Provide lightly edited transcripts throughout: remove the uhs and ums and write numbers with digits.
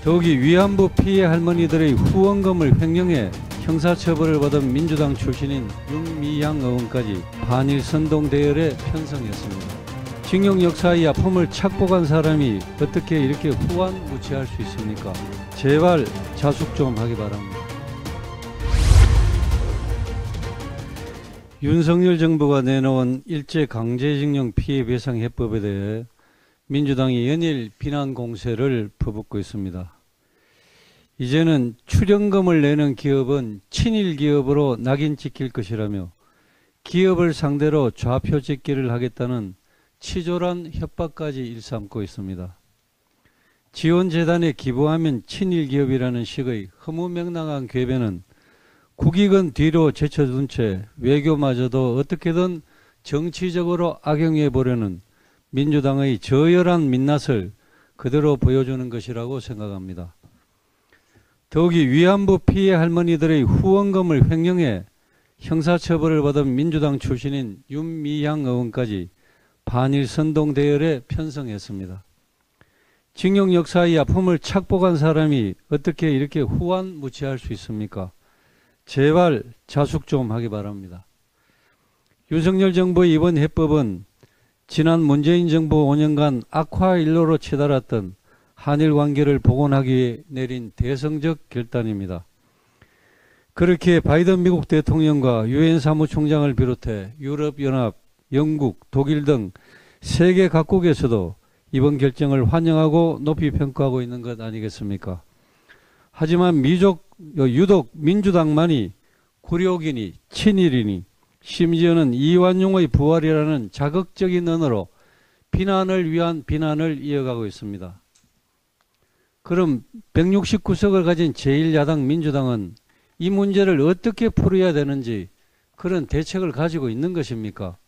더욱이 위안부 피해 할머니들의 후원금을 횡령해 형사처벌을 받은 민주당 출신인 윤미향 의원까지 반일 선동 대열에 편성했습니다. 징용 역사의 아픔을 착복한 사람이 어떻게 이렇게 후환무치할 수 있습니까? 제발 자숙 좀 하기 바랍니다. 윤석열 정부가 내놓은 일제 강제징용 피해배상 해법에 대해 민주당이 연일 비난 공세를 퍼붓고 있습니다. 이제는 출연금을 내는 기업은 친일 기업으로 낙인 찍힐 것이라며 기업을 상대로 좌표 찍기를 하겠다는 치졸한 협박까지 일삼고 있습니다. 지원재단에 기부하면 친일 기업이라는 식의 허무맹랑한 궤변은 국익은 뒤로 제쳐둔 채 외교마저도 어떻게든 정치적으로 악용해 보려는 민주당의 저열한 민낯을 그대로 보여주는 것이라고 생각합니다. 더욱이 위안부 피해 할머니들의 후원금을 횡령해 형사처벌을 받은 민주당 출신인 윤미향 의원까지 반일 선동 대열에 편성했습니다. 징용 역사의 아픔을 착복한 사람이 어떻게 이렇게 후환무치할 수 있습니까? 제발 자숙 좀 하기 바랍니다. 윤석열 정부의 이번 해법은 지난 문재인 정부 5년간 악화일로로 치달았던 한일 관계를 복원하기 위해 내린 대성적 결단입니다. 그렇게 바이든 미국 대통령과 유엔 사무총장을 비롯해 유럽연합, 영국, 독일 등 세계 각국에서도 이번 결정을 환영하고 높이 평가하고 있는 것 아니겠습니까? 하지만 유독 민주당만이 굴욕이니 친일이니 심지어는 이완용의 부활이라는 자극적인 언어로 비난을 위한 비난을 이어가고 있습니다. 그럼 169석을 가진 제1야당 민주당은 이 문제를 어떻게 풀어야 되는지 그런 대책을 가지고 있는 것입니까?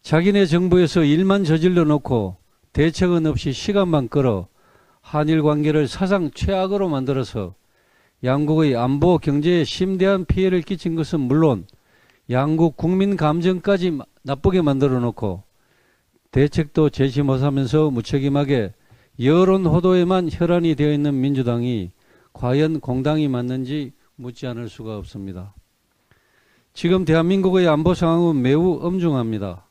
자기네 정부에서 일만 저질러 놓고 대책은 없이 시간만 끌어 한일 관계를 사상 최악으로 만들어서 양국의 안보 경제에 심대한 피해를 끼친 것은 물론 양국 국민 감정까지 나쁘게 만들어 놓고 대책도 제시 못하면서 무책임하게 여론 호도에만 혈안이 되어 있는 민주당이 과연 공당이 맞는지 묻지 않을 수가 없습니다. 지금 대한민국의 안보 상황은 매우 엄중합니다.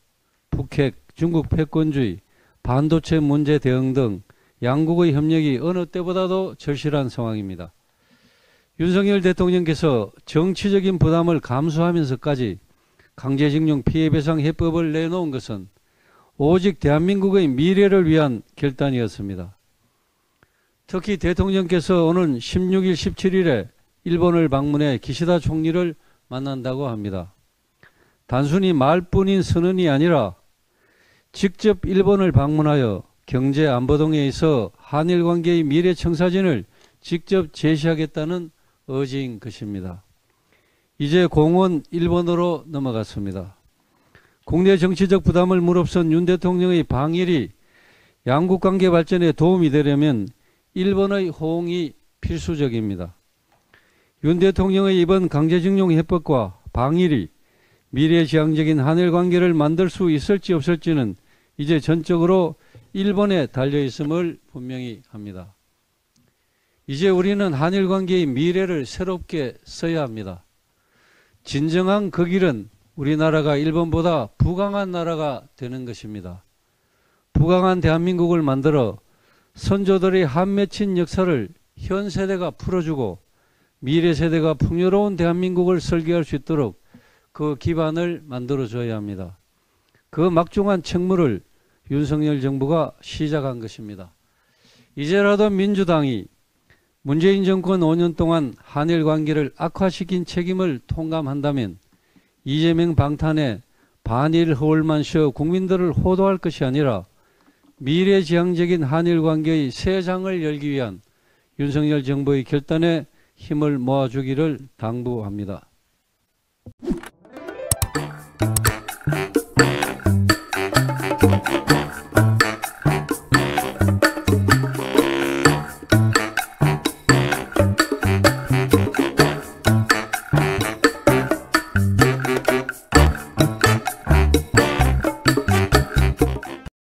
북핵, 중국 패권주의, 반도체 문제 대응 등 양국의 협력이 어느 때보다도 절실한 상황입니다. 윤석열 대통령께서 정치적인 부담을 감수하면서까지 강제징용 피해배상 해법을 내놓은 것은 오직 대한민국의 미래를 위한 결단이었습니다. 특히 대통령께서 오는 16일, 17일에 일본을 방문해 기시다 총리를 만난다고 합니다. 단순히 말뿐인 선언이 아니라 직접 일본을 방문하여 경제 안보 등에 있어 한일 관계의 미래 청사진을 직접 제시하겠다는 의지인 것입니다. 이제 공은 일본으로 넘어갔습니다. 국내 정치적 부담을 무릅쓴 윤 대통령의 방일이 양국 관계 발전에 도움이 되려면 일본의 호응이 필수적입니다. 윤 대통령의 이번 강제징용 해법과 방일이 미래지향적인 한일 관계를 만들 수 있을지 없을지는 이제 전적으로 일본에 달려있음을 분명히 합니다. 이제 우리는 한일 관계의 미래를 새롭게 써야 합니다. 진정한 그 길은 우리나라가 일본보다 부강한 나라가 되는 것입니다. 부강한 대한민국을 만들어 선조들의 한 맺힌 역사를 현 세대가 풀어주고 미래 세대가 풍요로운 대한민국을 설계할 수 있도록 그 기반을 만들어줘야 합니다. 그 막중한 책무를 윤석열 정부가 시작한 것입니다. 이제라도 민주당이 문재인 정권 5년 동안 한일 관계를 악화시킨 책임을 통감한다면 이재명 방탄에 반일 허울만 쉬어 국민들을 호도할 것이 아니라 미래지향적인 한일 관계의 새 장을 열기 위한 윤석열 정부의 결단에 힘을 모아주기를 당부합니다.